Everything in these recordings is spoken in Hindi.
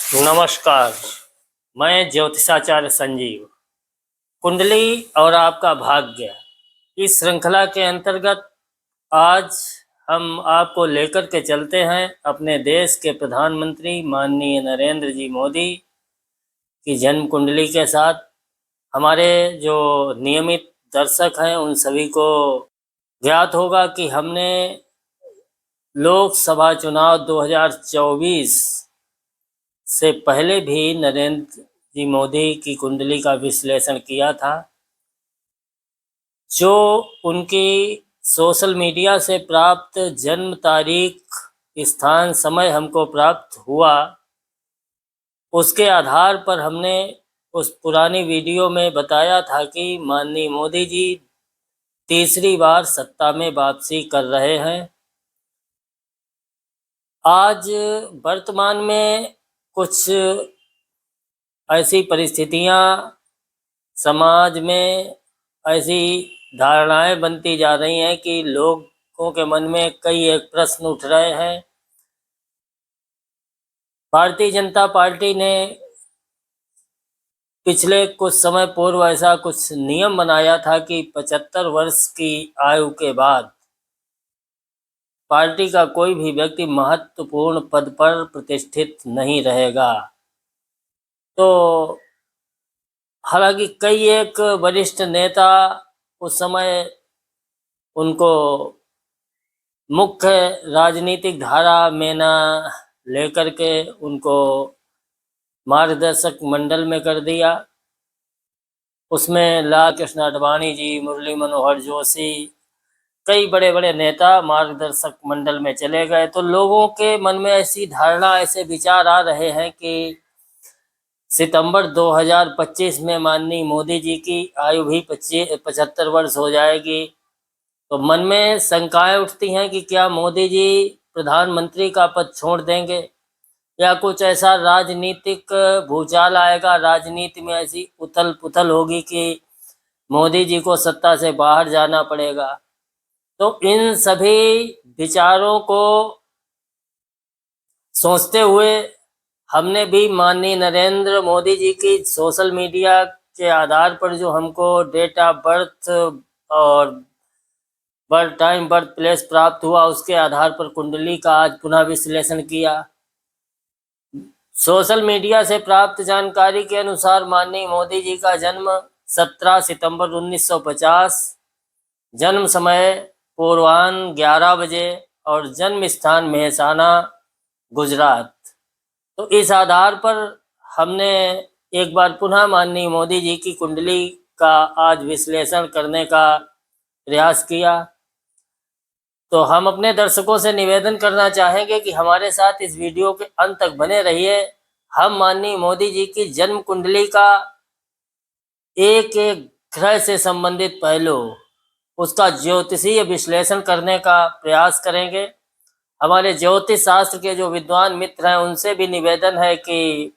नमस्कार। मैं ज्योतिषाचार्य संजीव। कुंडली और आपका भाग्य इस श्रृंखला के अंतर्गत आज हम आपको लेकर के चलते हैं अपने देश के प्रधानमंत्री माननीय नरेंद्र जी मोदी की जन्म कुंडली के साथ। हमारे जो नियमित दर्शक हैं उन सभी को ज्ञात होगा कि हमने लोकसभा चुनाव 2024 से पहले भी नरेंद्र जी मोदी की कुंडली का विश्लेषण किया था। जो उनकी सोशल मीडिया से प्राप्त जन्म तारीख, स्थान, समय हमको प्राप्त हुआ, उसके आधार पर हमने उस पुरानी वीडियो में बताया था कि माननीय मोदी जी तीसरी बार सत्ता में वापसी कर रहे हैं। आज वर्तमान में कुछ ऐसी परिस्थितियां समाज में, ऐसी धारणाएं बनती जा रही हैं कि लोगों के मन में कई एक प्रश्न उठ रहे हैं। भारतीय जनता पार्टी ने पिछले कुछ समय पूर्व ऐसा कुछ नियम बनाया था कि 75 वर्ष की आयु के बाद पार्टी का कोई भी व्यक्ति महत्वपूर्ण पद पर प्रतिष्ठित नहीं रहेगा। तो हालांकि कई एक वरिष्ठ नेता उस समय उनको मुख्य राजनीतिक धारा में न लेकर के उनको मार्गदर्शक मंडल में कर दिया। उसमें लाल कृष्ण आडवाणी जी, मुरली मनोहर जोशी, कई बड़े बड़े नेता मार्गदर्शक मंडल में चले गए। तो लोगों के मन में ऐसी धारणा, ऐसे विचार आ रहे हैं कि सितंबर 2025 में माननीय मोदी जी की आयु भी 75 वर्ष हो जाएगी। तो मन में शंकाएं उठती हैं कि क्या मोदी जी प्रधानमंत्री का पद छोड़ देंगे या कुछ ऐसा राजनीतिक भूचाल आएगा, राजनीति में ऐसी उथल पुथल होगी कि मोदी जी को सत्ता से बाहर जाना पड़ेगा। तो इन सभी विचारों को सोचते हुए हमने भी माननीय नरेंद्र मोदी जी की सोशल मीडिया के आधार पर जो हमको डेट ऑफ बर्थ और बर्थ टाइम, बर्थ प्लेस प्राप्त हुआ, उसके आधार पर कुंडली का आज पुनः विश्लेषण किया। सोशल मीडिया से प्राप्त जानकारी के अनुसार माननीय मोदी जी का जन्म 17 सितंबर 1950, जन्म समय पूर्वाह्न 11 बजे और जन्म स्थान मेहसाना, गुजरात। तो इस आधार पर हमने एक बार पुनः माननीय मोदी जी की कुंडली का आज विश्लेषण करने का प्रयास किया। तो हम अपने दर्शकों से निवेदन करना चाहेंगे कि हमारे साथ इस वीडियो के अंत तक बने रहिए। हम माननीय मोदी जी की जन्म कुंडली का एक एक ग्रह से संबंधित पहलू, उसका ज्योतिषीय विश्लेषण करने का प्रयास करेंगे। हमारे ज्योतिष शास्त्र के जो विद्वान मित्र हैं उनसे भी निवेदन है कि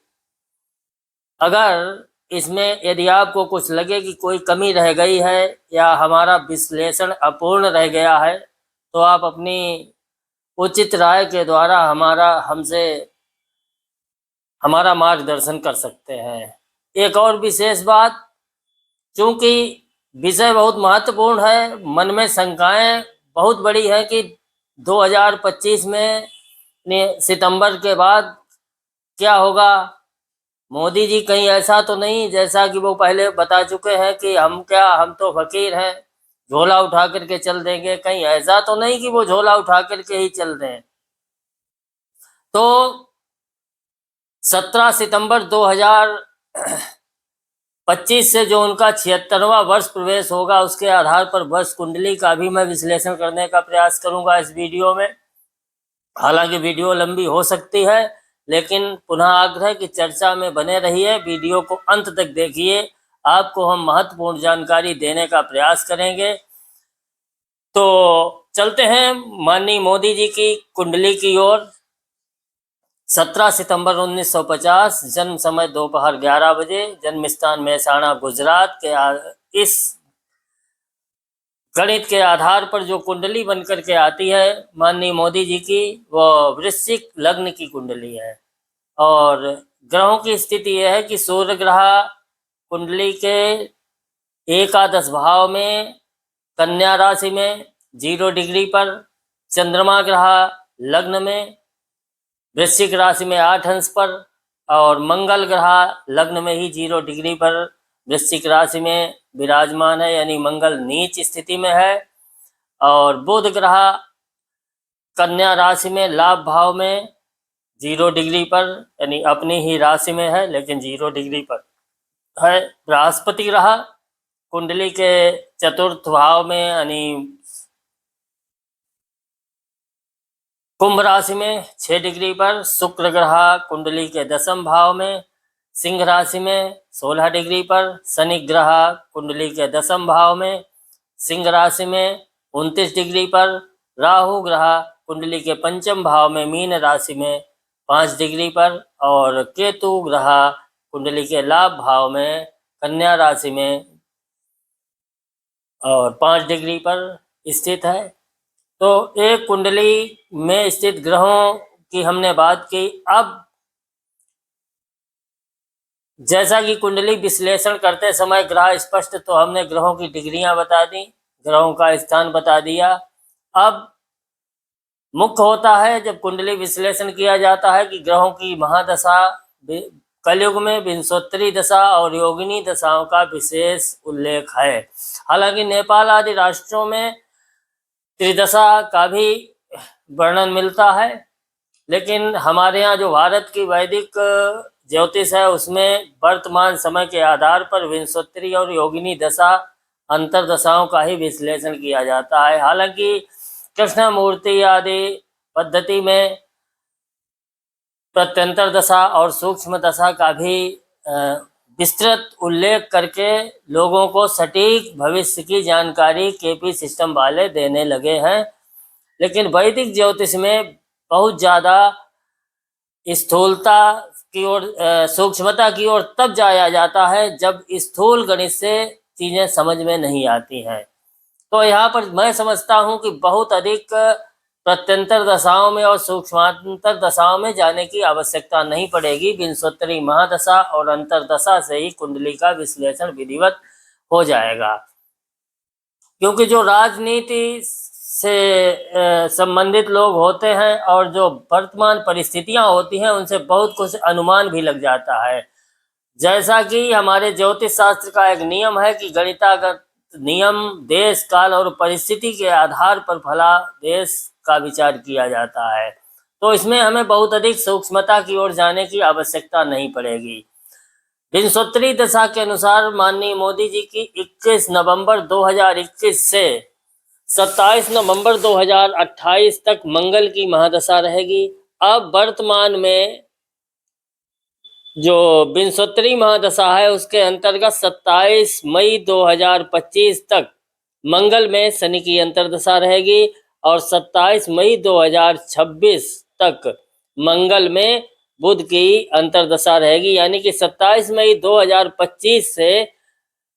अगर इसमें यदि आपको कुछ लगे कि कोई कमी रह गई है या हमारा विश्लेषण अपूर्ण रह गया है, तो आप अपनी उचित राय के द्वारा हमारा मार्गदर्शन कर सकते हैं। एक और विशेष बात, चूंकि विषय बहुत महत्वपूर्ण है, मन में शंकाएं बहुत बड़ी है कि 2025 में सितंबर के बाद क्या होगा। मोदी जी कहीं ऐसा तो नहीं, जैसा कि वो पहले बता चुके हैं कि हम तो फकीर हैं, झोला उठा करके चल देंगे। कहीं ऐसा तो नहीं कि वो झोला उठा करके ही चल दें। तो 17 सितंबर 2025 से जो उनका 76वां वर्ष प्रवेश होगा, उसके आधार पर वर्ष कुंडली का भी मैं विश्लेषण करने का प्रयास करूंगा इस वीडियो में। हालांकि वीडियो लंबी हो सकती है, लेकिन पुनः आग्रह कि चर्चा में बने रहिए, वीडियो को अंत तक देखिए। आपको हम महत्वपूर्ण जानकारी देने का प्रयास करेंगे। तो चलते हैं माननीय मोदी जी की कुंडली की ओर। 17 सितंबर 1950, जन्म समय दोपहर 11 बजे, जन्म स्थान मेहसाणा, गुजरात के इस गणित के आधार पर जो कुंडली बनकर के आती है माननीय मोदी जी की, वो वृश्चिक लग्न की कुंडली है और ग्रहों की स्थिति यह है कि सूर्य ग्रह कुंडली के एकादश भाव में कन्या राशि में 0 डिग्री पर, चंद्रमा ग्रह लग्न में वृश्चिक राशि में 8 अंश पर, और मंगल ग्रह लग्न में ही 0 डिग्री पर वृश्चिक राशि में विराजमान है, यानी मंगल नीच स्थिति में है। और बुध ग्रह कन्या राशि में लाभ भाव में 0 डिग्री पर, यानी अपनी ही राशि में है लेकिन 0 डिग्री पर है। बृहस्पति ग्रह कुंडली के चतुर्थ भाव में, यानी कुंभ राशि में 6 डिग्री पर। शुक्र ग्रह कुंडली के 10वें भाव में सिंह राशि में 16 डिग्री पर। शनि ग्रह कुंडली के 10वें भाव में सिंह राशि में 29 डिग्री पर। राहु ग्रह कुंडली के 5वें भाव में मीन राशि में 5 डिग्री पर। और केतु ग्रह कुंडली के लाभ भाव में कन्या राशि में और 5 डिग्री पर स्थित है। तो एक कुंडली में स्थित ग्रहों की हमने बात की। अब जैसा कि कुंडली विश्लेषण करते समय ग्रह स्पष्ट, तो हमने ग्रहों की डिग्रियां बता दी, ग्रहों का स्थान बता दिया। अब मुख्य होता है जब कुंडली विश्लेषण किया जाता है कि ग्रहों की महादशा, कलयुग में विंशोत्तरी दशा और योगिनी दशाओं का विशेष उल्लेख है। हालांकि नेपाल आदि राष्ट्रों में त्रिदशा का भी वर्णन मिलता है, लेकिन हमारे यहाँ जो भारत की वैदिक ज्योतिष है उसमें वर्तमान समय के आधार पर विंशोत्तरी और योगिनी दशा अंतरदशाओं का ही विश्लेषण किया जाता है। हालांकि कृष्णमूर्ति आदि पद्धति में प्रत्यंतर दशा और सूक्ष्म दशा का भी विस्तृत उल्लेख करके लोगों को सटीक भविष्य की जानकारी केपी सिस्टम वाले देने लगे हैं। लेकिन वैदिक ज्योतिष में बहुत ज़्यादा स्थूलता की ओर, सूक्ष्मता की ओर तब जाया जाता है जब स्थूल गणित से चीज़ें समझ में नहीं आती हैं। तो यहाँ पर मैं समझता हूँ कि बहुत अधिक प्रत्यंतर दशाओं में और सूक्ष्मांतर दशाओं में जाने की आवश्यकता नहीं पड़ेगी। विंशोत्तरी महादशा और अंतरदशा से ही कुंडली का विश्लेषण विधिवत हो जाएगा, क्योंकि जो राजनीति से संबंधित लोग होते हैं और जो वर्तमान परिस्थितियां होती हैं उनसे बहुत कुछ अनुमान भी लग जाता है। जैसा कि हमारे ज्योतिष शास्त्र का एक नियम है कि गणितागत नियम देश काल और परिस्थिति के आधार पर फला देश का विचार किया जाता है। तो इसमें हमें बहुत अधिक सूक्ष्मता की ओर जाने की आवश्यकता नहीं पड़ेगी। विंशोत्तरी दशा के अनुसार माननीय मोदी जी की 21 नवंबर 2021 से 27 नवंबर 2028 तक मंगल की महादशा रहेगी। अब वर्तमान में जो विंशोत्तरी महादशा है उसके अंतर्गत 27 मई 2025 तक मंगल में शनि की अंतर्दशा रहेगी और 27 मई 2026 तक मंगल में बुध की अंतर्दशा रहेगी। यानी कि 27 मई 2025 से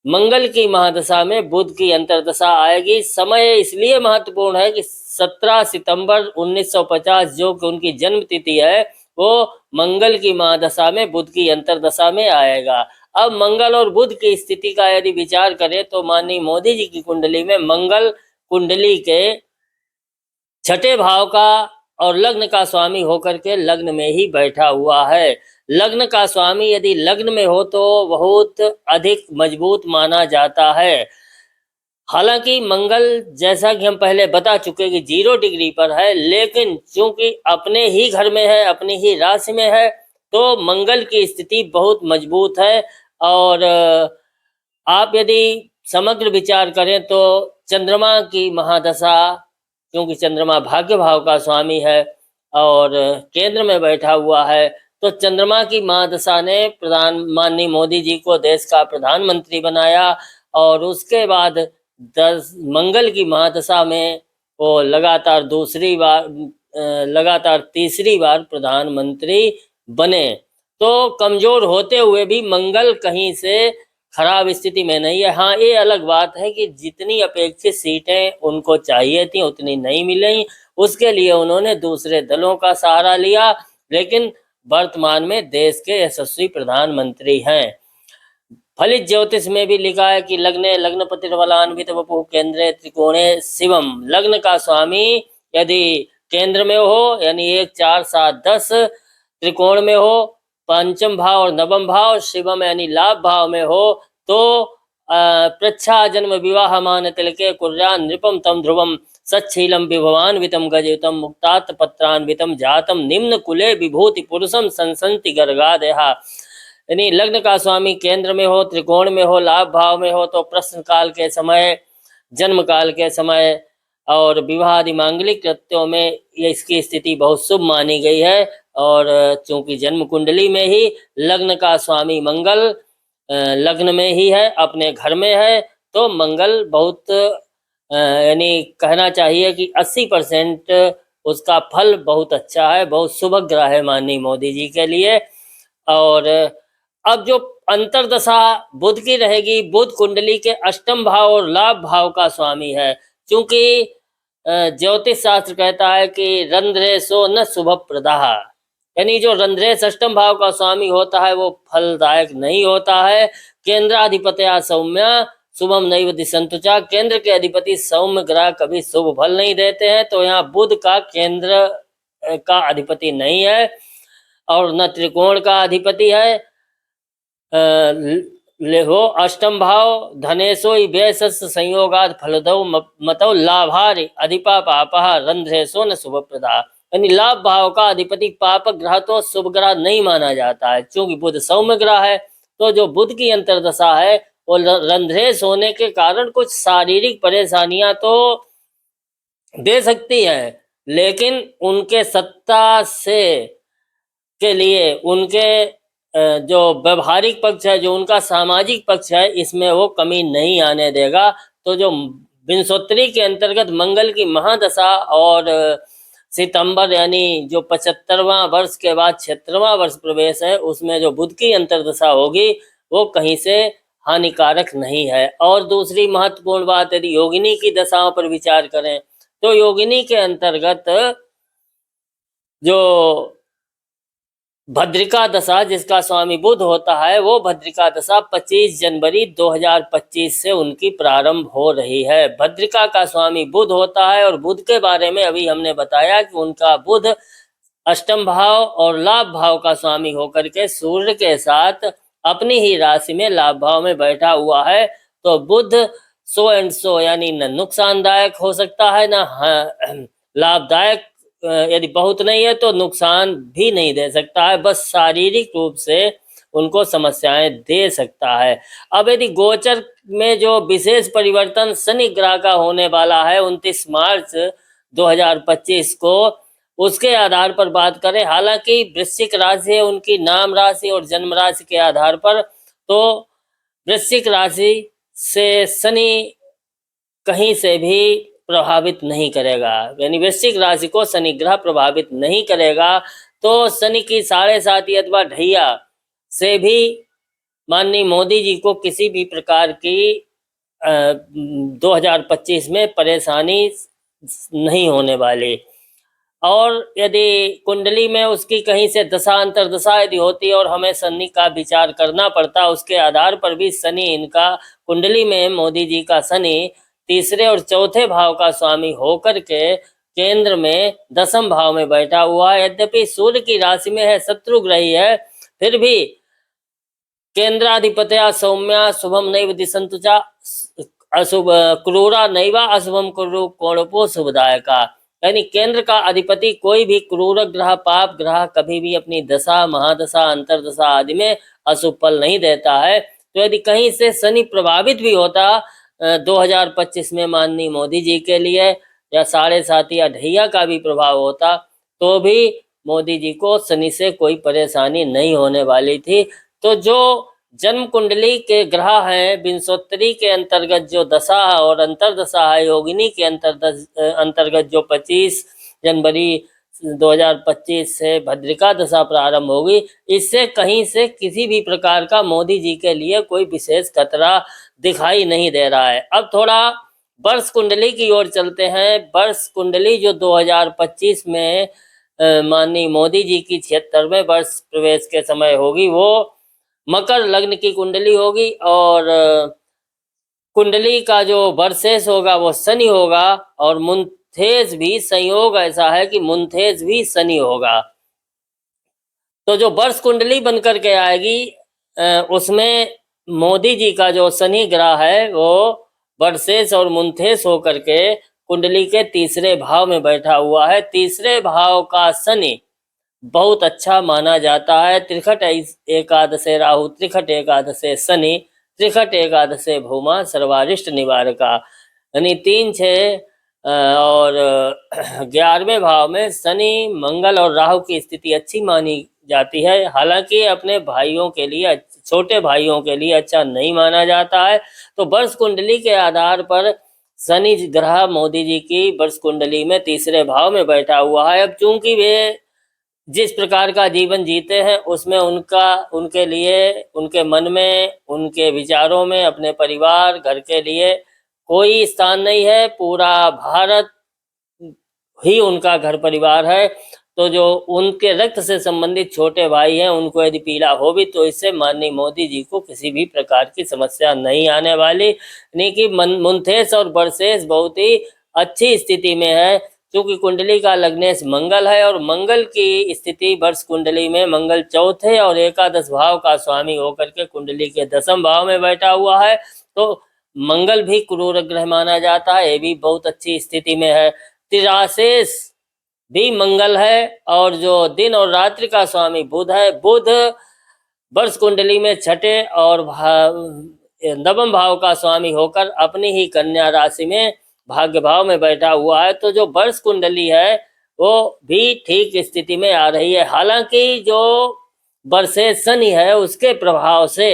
मंगल की महादशा में बुध की अंतर्दशा आएगी। समय इसलिए महत्वपूर्ण है कि 17 सितंबर 1950 जो कि उनकी जन्म तिथि है वो मंगल की महादशा में बुध की अंतर्दशा में आएगा। अब मंगल और बुध की स्थिति का यदि विचार करें तो माननीय मोदी जी की कुंडली में मंगल कुंडली के 6ठे भाव का और लग्न का स्वामी होकर के लग्न में ही बैठा हुआ है। लग्न का स्वामी यदि लग्न में हो तो बहुत अधिक मजबूत माना जाता है। हालांकि मंगल जैसा कि हम पहले बता चुके कि 0 डिग्री पर है, लेकिन चूंकि अपने ही घर में है, अपनी ही राशि में है, तो मंगल की स्थिति बहुत मजबूत है। और आप यदि समग्र विचार करें तो चंद्रमा की महादशा, क्योंकि चंद्रमा भाग्य भाव का स्वामी है और केंद्र में बैठा हुआ है, तो चंद्रमा की महादशा ने माननीय मोदी जी को देश का प्रधानमंत्री बनाया और उसके बाद मंगल की महादशा में वो लगातार तीसरी बार प्रधानमंत्री बने। तो कमजोर होते हुए भी मंगल कहीं से खराब स्थिति में नहीं है। हाँ, ये अलग बात है कि जितनी अपेक्षित सीटें उनको चाहिए थी उतनी नहीं मिली, उसके लिए उन्होंने दूसरे दलों का सहारा लिया। लेकिन वर्तमान में देश के यशस्वी प्रधानमंत्री हैं। फलित ज्योतिष में भी लिखा है कि लग्ने लग्नपतिर्बलान्वित वपुः केंद्रे त्रिकोणे शिवम। लग्न का स्वामी यदि केंद्र में हो यानी 1 4 7 10, त्रिकोण में हो पंचम भाव और नवम भाव, शिवम यानी लाभ भाव में हो तो प्रच्छा जन्म विवाह मान तिलके कुर्या नृपम तम ध्रुवम सच्छीलम विभवान्वितम गजयुतम मुक्तात पत्रान्वितम जातम निम्न कुले विभूति पुरुषम संसंति गर्गादयः। यानी लग्न का स्वामी केंद्र में हो, त्रिकोण में हो, लाभ भाव में हो तो प्रश्न काल के समय, जन्म काल के समय और विवाह आदि मांगलिक कृत्यों में ये इसकी स्थिति बहुत शुभ मानी गई है। और चूंकि जन्म कुंडली में ही लग्न का स्वामी मंगल लग्न में ही है, अपने घर में है, तो मंगल बहुत यानी कहना चाहिए कि 80% उसका फल बहुत अच्छा है, बहुत शुभ ग्रह है माननीय मोदी जी के लिए। और अब जो अंतरदशा बुध की रहेगी, बुध कुंडली के अष्टम भाव और लाभ भाव का स्वामी है। क्योंकि ज्योतिष शास्त्र कहता है कि रंध्रेशो न शुभ प्रदाह, यानी जो रंध्रेश अष्टम भाव का स्वामी होता है वो फलदायक नहीं होता है। केंद्राधिपत्या सौम्य शुभम नैव दिशंतुचा, केंद्र के अधिपति सौम्य ग्रह कभी शुभ फल नहीं देते हैं। तो यहाँ बुध का केंद्र का अधिपति नहीं है और न त्रिकोण का अधिपति है। हो अष्टम भाव धनेशो व्ययस संयोगाद फलदौ मतौ लाभारि अधिपा पापः रंध्रेशो न शुभ प्रदा, यानी लाभ भाव का अधिपति पाप ग्रह तो शुभ ग्रह नहीं माना जाता है। क्योंकि बुध सौम्य ग्रह है तो जो बुध की अंतर्दशा है वो रंध्रेश होने के कारण कुछ शारीरिक परेशानियां तो दे सकती है, लेकिन उनके सत्ता से के लिए उनके जो व्यवहारिक पक्ष है, जो उनका सामाजिक पक्ष है, इसमें वो कमी नहीं आने देगा। तो जो विंशोत्तरी के अंतर्गत मंगल की महादशा और सितंबर यानी जो 75वां वर्ष के बाद 76वां वर्ष प्रवेश है उसमें जो बुध की अंतर्दशा होगी वो कहीं से हानिकारक नहीं है। और दूसरी महत्वपूर्ण बात, यदि योगिनी की दशाओं पर विचार करें तो योगिनी के अंतर्गत जो भद्रिका दशा जिसका स्वामी बुध होता है वो भद्रिका दशा 25 जनवरी 2025 से उनकी प्रारंभ हो रही है। भद्रिका का स्वामी बुध होता है और बुध के बारे में अभी हमने बताया कि उनका बुध अष्टम भाव और लाभ भाव का स्वामी होकर के सूर्य के साथ अपनी ही राशि में लाभ भाव में बैठा हुआ है। तो बुध सो एंड सो यानी न नुकसानदायक हो सकता है न लाभदायक, यदि बहुत नहीं है तो नुकसान भी नहीं दे सकता है, बस शारीरिक रूप से उनको समस्याएं दे सकता है। अब यदि गोचर में जो विशेष परिवर्तन शनि ग्रह का होने वाला है 29 मार्च 2025 को, उसके आधार पर बात करें, हालांकि वृश्चिक राशि है उनकी नाम राशि और जन्म राशि के आधार पर, तो वृश्चिक राशि से शनि कहीं से भी प्रभावित नहीं करेगा, यानी वृश्चिक राशि को शनि ग्रह प्रभावित नहीं करेगा। तो शनि की 7.5 अथवा ढैया से भी माननीय मोदी जी को किसी भी प्रकार की 2025 में परेशानी नहीं होने वाली। और यदि कुंडली में उसकी कहीं से दशा अंतर्दशा यदि होती और हमें शनि का विचार करना पड़ता, उसके आधार पर भी शनि इनका कुंडली में मोदी जी का शनि तीसरे और चौथे भाव का स्वामी होकर के केंद्र में 10वें भाव में बैठा हुआ है। यद्यपि सूर्य की राशि में है, शत्रु ग्रही है, फिर भी केंद्राधिपत्या सौम्या शुभम नैव दिशंतुचा अशुभ क्रूरा नैवा अशुभम कुरु कोणपो शुभदायका, यानी केंद्र का अधिपति कोई भी क्रूर ग्रह पाप ग्रह कभी भी अपनी दशा महादशा अंतरदशा आदि में अशुभ फल नहीं देता है। तो यदि कहीं से शनि प्रभावित भी होता 2025 में माननीय मोदी जी के लिए, या 7.5 या ढैया का भी प्रभाव होता, तो भी मोदी जी को शनि से कोई परेशानी नहीं होने वाली थी। तो जो जन्म कुंडली के ग्रह हैं, विंशोत्तरी के अंतर्गत जो दशा और अंतरदशा है, योगिनी के अंतर्गत जो 25 जनवरी 2025 से भद्रिका दशा प्रारंभ होगी, इससे कहीं से किसी भी प्रकार का मोदी जी के लिए कोई विशेष खतरा दिखाई नहीं दे रहा है। अब थोड़ा वर्ष कुंडली की ओर चलते हैं। वर्ष कुंडली जो 2025 में माननीय मोदी जी की 76वें वर्ष प्रवेश के समय होगी, वो मकर लग्न की कुंडली होगी और कुंडली का जो वर्षेस होगा वो शनि होगा और मुंथेज भी संयोग ऐसा है कि मुंथेज भी शनि होगा। तो जो वर्ष कुंडली बनकर के आएगी उसमें मोदी जी का जो शनि ग्रह है वो वर्षेस और मुंथेस होकर के कुंडली के तीसरे भाव में बैठा हुआ है। तीसरे भाव का शनि बहुत अच्छा माना जाता है। त्रिखट एकादशे राहु, त्रिखट एकादशे शनि, त्रिखट एकादशे भूमा, सर्वारिष्ट निवारका, यानी 3, 6 और 11वें भाव में शनि, मंगल और राहु की स्थिति अच्छी मानी जाती है। हालांकि अपने भाइयों के लिए, छोटे भाइयों के लिए अच्छा नहीं माना जाता है। तो वर्ष कुंडली के आधार पर शनि ग्रह मोदी जी की वर्ष कुंडली में तीसरे भाव में बैठा हुआ है। अब चूंकि वे जिस प्रकार का जीवन जीते हैं उसमें उनके लिए, उनके मन में, उनके विचारों में अपने परिवार, घर के लिए कोई स्थान नहीं है। पूरा भारत ही उनका घर परिवार है। तो जो उनके रक्त से संबंधित छोटे भाई हैं उनको यदि पीड़ा हो भी तो इससे माननीय मोदी जी को किसी भी प्रकार की समस्या नहीं आने वाली। नहीं कि मुंथेस और बरसेस बहुत ही अच्छी स्थिति में है, क्योंकि कुंडली का लग्नेश मंगल है और मंगल की स्थिति वर्ष कुंडली में मंगल चौथे और एकादश भाव का स्वामी होकर के कुंडली के 10वें भाव में बैठा हुआ है। तो मंगल भी क्रूर ग्रह माना जाता है, ये भी बहुत अच्छी स्थिति में है। तिराशेष भी मंगल है और जो दिन और रात्रि का स्वामी बुध है, बुध वर्ष कुंडली में छठे और 9वें भाव का स्वामी होकर अपनी ही कन्या राशि में भाग्य भाव में बैठा हुआ है। तो जो वर्ष कुंडली है वो भी ठीक स्थिति में आ रही है। हालांकि जो वर्षेस शनि है उसके प्रभाव से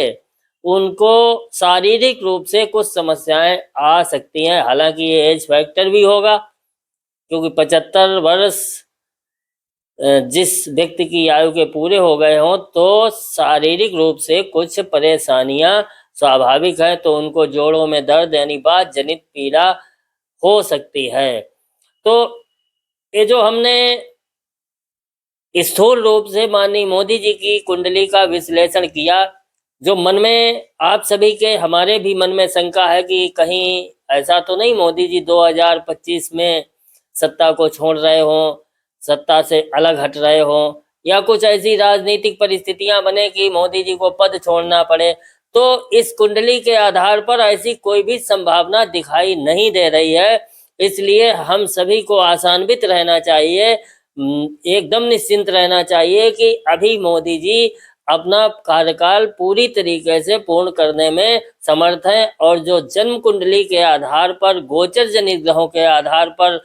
उनको शारीरिक रूप से कुछ समस्याएं आ सकती हैं। हालांकि ये एज फैक्टर भी होगा, क्योंकि 75 वर्ष जिस व्यक्ति की आयु के पूरे हो गए हों तो शारीरिक रूप से कुछ परेशानियां स्वाभाविक है। तो उनको जोड़ों में दर्द यानी बात जनित पीड़ा हो सकती है। तो ये जो हमने स्थूल रूप से माननीय मोदी जी की कुंडली का विश्लेषण किया, जो मन में आप सभी के, हमारे भी मन में शंका है कि कहीं ऐसा तो नहीं मोदी जी 2025 में सत्ता को छोड़ रहे हों, सत्ता से अलग हट रहे हों, या कुछ ऐसी राजनीतिक परिस्थितियां बने कि मोदी जी को पद छोड़ना पड़े। तो इस कुंडली के आधार पर ऐसी कोई भी संभावना दिखाई नहीं दे रही है। इसलिए हम सभी को आशान्वित रहना चाहिए, एकदम निश्चिंत रहना चाहिए कि अभी मोदी जी अपना कार्यकाल पूरी तरीके से पूर्ण करने में समर्थ हैं। और जो जन्म कुंडली के आधार पर, गोचर जनित ग्रहों के आधार पर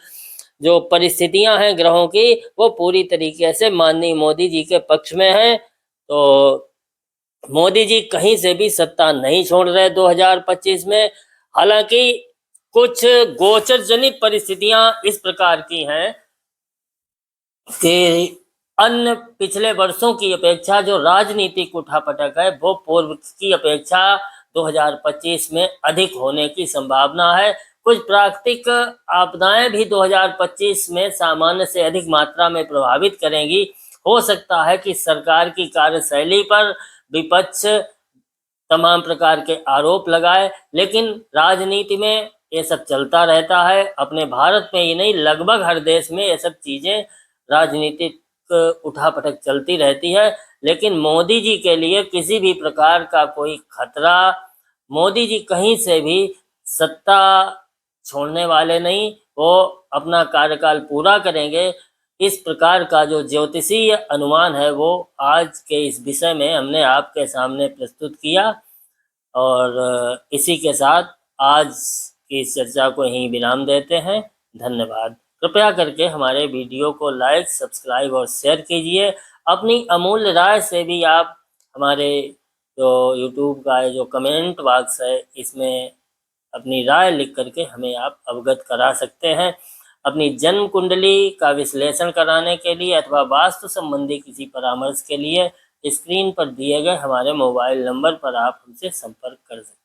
जो परिस्थितियां हैं ग्रहों की, वो पूरी तरीके से माननीय मोदी जी के पक्ष में हैं। तो मोदी जी कहीं से भी सत्ता नहीं छोड़ रहे 2025 में। हालांकि कुछ गोचर जनित परिस्थितियां इस प्रकार की हैं कि अन्य पिछले वर्षों की अपेक्षा जो राजनीतिक उठापटक है वो पूर्व की अपेक्षा 2025 में अधिक होने की संभावना है। कुछ प्राकृतिक आपदाएं भी 2025 में सामान्य से अधिक मात्रा में प्रभावित करेंगी। हो सकता है कि सरकार की कार्यशैली पर विपक्ष तमाम प्रकार के आरोप लगाए, लेकिन राजनीति में ये सब चलता रहता है। अपने भारत में ही नहीं, लगभग हर देश में ये सब चीजें, राजनीतिक उठापटक चलती रहती है। लेकिन मोदी जी के लिए किसी भी प्रकार का कोई खतरा, मोदी जी कहीं से भी सत्ता छोड़ने वाले नहीं, वो अपना कार्यकाल पूरा करेंगे। इस प्रकार का जो ज्योतिषीय अनुमान है वो आज के इस विषय में हमने आपके सामने प्रस्तुत किया। और इसी के साथ आज की इस चर्चा को यहीं विराम देते हैं। धन्यवाद। कृपया करके हमारे वीडियो को लाइक, सब्सक्राइब और शेयर कीजिए। अपनी अमूल्य राय से भी आप हमारे जो यूट्यूब का जो कमेंट बॉक्स है इसमें अपनी राय लिख करके हमें आप अवगत करा सकते हैं। अपनी जन्म कुंडली का विश्लेषण कराने के लिए अथवा वास्तु संबंधी किसी परामर्श के लिए स्क्रीन पर दिए गए हमारे मोबाइल नंबर पर आप हमसे संपर्क कर सकते हैं।